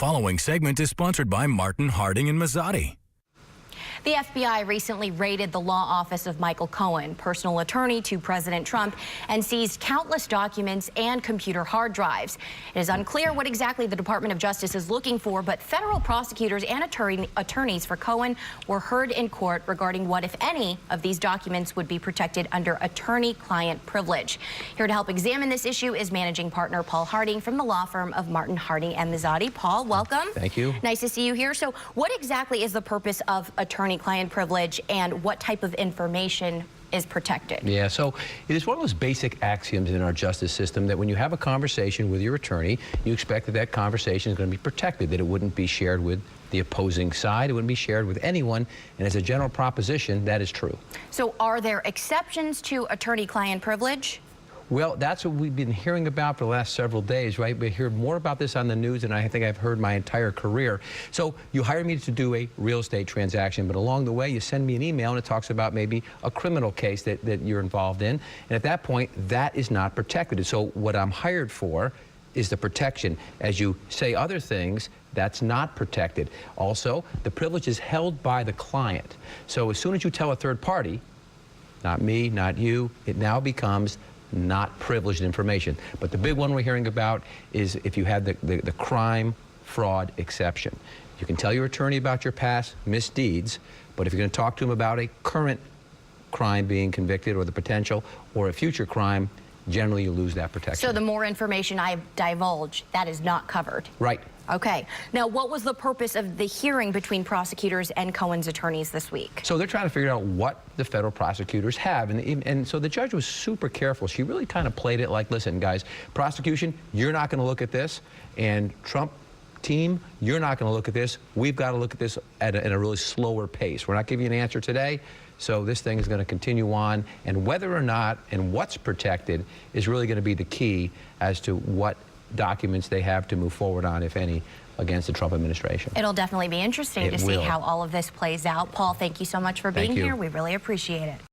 following segment is sponsored by Martin, Harding and Mazzotti. The FBI recently raided the law office of Michael Cohen, personal attorney to President Trump, and seized countless documents and computer hard drives. It is unclear what exactly the Department of Justice is looking for, but federal prosecutors and attorneys for Cohen were heard in court regarding what, if any, of these documents would be protected under attorney-client privilege. Here to help examine this issue is managing partner Paul Harding from the law firm of Martin, Harding and Mazzotti. Paul, welcome. Thank you. Nice to see you here. So what exactly is the purpose of attorney-client privilege, and what type of information is protected? Yeah, so it is one of those basic axioms in our justice system that when you have a conversation with your attorney, you expect that that conversation is going to be protected, that it wouldn't be shared with the opposing side, it wouldn't be shared with anyone, and as a general proposition, that is true. So are there exceptions to attorney-client privilege? Well, that's what we've been hearing about for the last several days, right? We hear more about this on the news than I think I've heard my entire career. So you hire me to do a real estate transaction, but along the way you send me an email and it talks about maybe a criminal case that you're involved in. And at that point, that is not protected. So what I'm hired for is the protection. As you say other things, that's not protected. Also, the privilege is held by the client. So as soon as you tell a third party, not me, not you, it now becomes not privileged information. But the big one we're hearing about is if you have the crime fraud exception. You can tell your attorney about your past misdeeds, but if you're going to talk to him about a current crime being convicted or the potential or a future crime, generally you lose that protection. So the more information I divulge, that is not covered? Right. Okay. Now, what was the purpose of the hearing between prosecutors and Cohen's attorneys this week? So they're trying to figure out what the federal prosecutors have. And so the judge was super careful. She really kind of played it like, listen, guys, prosecution, you're not going to look at this. And Trump team, you're not going to look at this. We've got to look at this at a really slower pace. We're not giving you an answer today. So this thing is going to continue on. And whether or not and what's protected is really going to be the key as to what documents they have to move forward on, if any, against the Trump administration. It'll definitely be interesting to see how all of this plays out. Paul, thank you so much for being here. We really appreciate it.